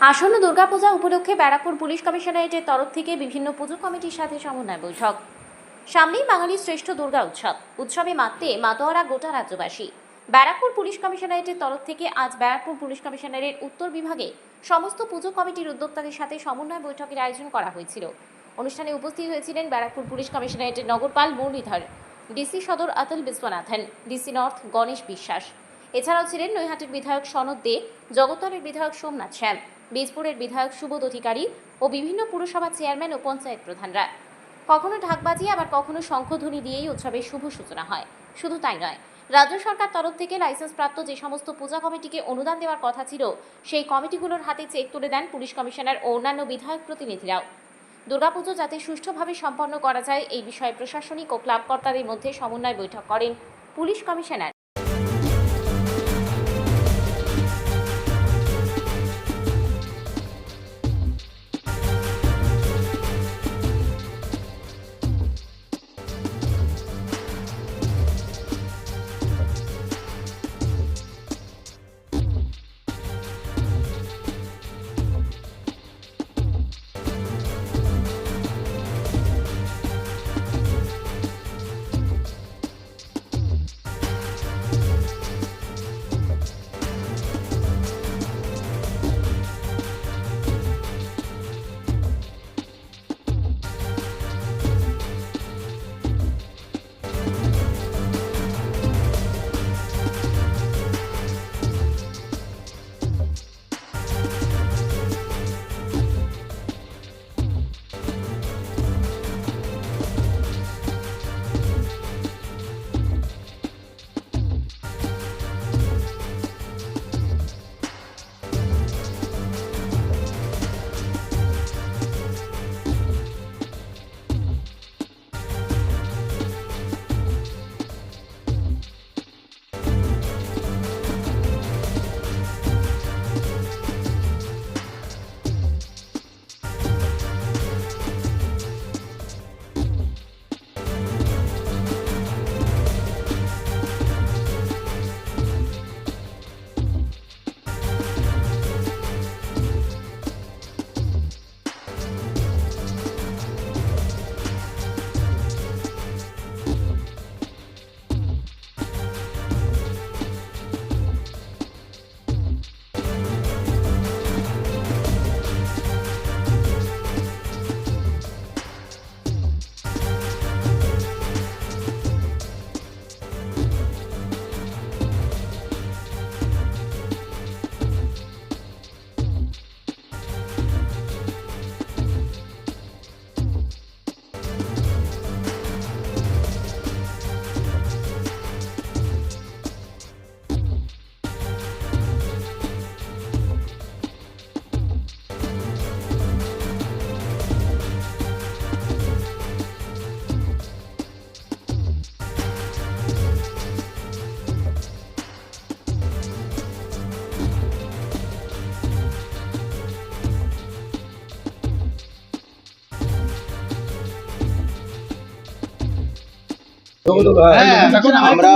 আসন্ন দুর্গাপূজা উপলক্ষে ব্যারাকপুর পুলিশ কমিশনারেটের তরফ থেকে বিভিন্ন পুজো কমিটির সাথে সমন্বয় বৈঠক। সামনেই বাঙালির শ্রেষ্ঠ দুর্গা উৎসবে মাততে মাতোয়ারা গোটা রাজ্যবাসী। ব্যারাকপুর পুলিশ কমিশনারেটের তরফ থেকে আজ ব্যারাকপুর পুলিশ কমিশনারের উত্তর বিভাগে সমস্ত পুজো কমিটির উদ্যোক্তাদের সাথে সমন্বয় বৈঠকের আয়োজন করা হয়েছিল। অনুষ্ঠানে উপস্থিত হয়েছিলেন ব্যারাকপুর পুলিশ কমিশনারেটের নগরপাল মুরলীধর, ডিসি সদর অতুল বিশ্বনাথন, ডিসি নর্থ গণেশ বিশ্বাস। এছাড়াও ছিলেন নৈহাটির বিধায়ক সনদ দে, জগদ্দলের বিধায়ক সোমনাথ শ্যাম, বীজপুরের বিধায়ক সুবোধ অধিকারী ও বিভিন্ন পুরসভা চেয়ারম্যান ও পঞ্চায়েত প্রধানরা। কখনো ঢাকবাজি আবার কখনো শঙ্খধ্বনি দিয়েই উৎসবের শুভ সূচনা হয়। শুধু তাই নয়, রাজ্য সরকার তরফ থেকে লাইসেন্সপ্রাপ্ত যে সমস্ত পূজা কমিটিকে অনুদান দেওয়ার কথা ছিল, সেই কমিটিগুলোর হাতে চেক তুলে দেন পুলিশ কমিশনার ও অন্যান্য বিধায়ক প্রতিনিধিরাও। দুর্গাপুজো যাতে সুষ্ঠুভাবে সম্পন্ন করা যায়, এই বিষয়ে প্রশাসনিক ও ক্লাব কর্তাদের মধ্যে সমন্বয় বৈঠক করেন পুলিশ কমিশনার। আমরা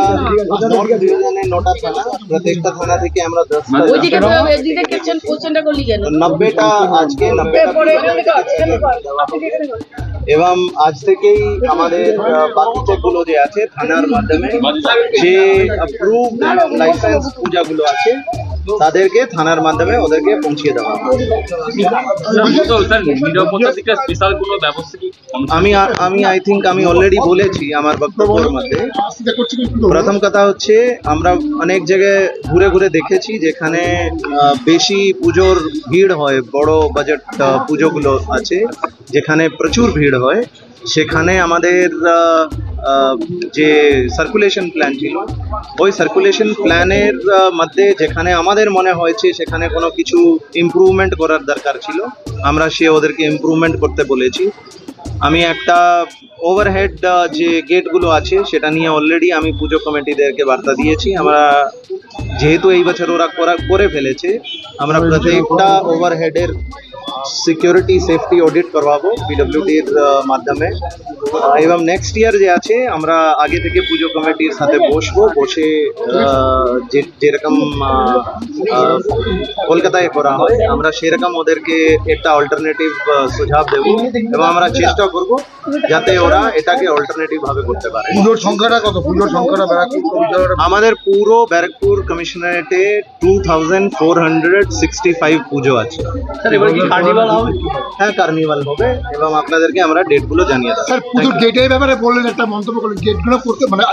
নটা থানা, প্রত্যেকটা থানা থেকে আমরা 90টা আজকে 90টা এবং আজ থেকেই আমাদের বাকি যেগুলো যে আছে থানার মাধ্যমে যে অ্যাপ্রুভড লাইসেন্স পূজাগুলো আছে তাদেরকে থানার মাধ্যমে ওদেরকে পৌঁছিয়ে দেওয়া আমি আই থিঙ্ক আমি অলরেডি বলেছি আমার বক্তব্যের মধ্যে। প্রথম কথা হচ্ছে আমরা অনেক জায়গায় ঘুরে ঘুরে দেখেছি যেখানে বেশি পুজোর ভিড় হয়, বড় বাজেট পুজোগুলো আছে যেখানে প্রচুর ভিড় হয়, সেখানে আমাদের যে সার্কুলেশন প্ল্যান ছিল ওই সার্কুলেশন প্ল্যানের মধ্যে যেখানে আমাদের মনে হয়েছে সেখানে কোনো কিছু ইমপ্রুভমেন্ট করার দরকার ছিল, আমরা ওদেরকে ইমপ্রুভমেন্ট করতে বলেছি। আমি একটা ওভারহেড যে গেটগুলো আছে সেটা নিয়ে অলরেডি আমি পুজো কমিটিদেরকে বার্তা দিয়েছি। আমরা যেহেতু এই বছর ওরা করে ফেলেছে, আমরা প্রত্যেকটা ওভারহেডের সিকিউরিটি সেফটি অডিট করবাবো পিডব্লিউডির মাধ্যমে এবং নেক্সট ইয়ার যে আছে আমরা আগে থেকে পুজো কমিটির সাথে বসবো, বসে যেরকম কলকাতায় করা হয় আমরা সেরকম ওদেরকে একটা অল্টারনেটিভ সুঝাব দেব এবং আমরা চেষ্টা করব যাতে ওরা এটাকে অল্টারনেটিভ ভাবে করতে পারে। পুজোর সংখ্যাটা কত? পুজোর সংখ্যাটা ব্যারাকপুর কমিশনারেট আমাদের পুরো ব্যারাকপুর কমিশনারেটে 2465 পুজো আছে। স্যার এবার কি কার্নিভাল হবে? হ্যাঁ, কার্নিভাল হবে এবং আপনাদেরকে আমরা ডেটগুলো জানিয়ে দেবো। স্যার পুজোর গেটের ব্যাপারে বললেন, একটা মন্তব্য করলেন, গেটগুলো করতে মানে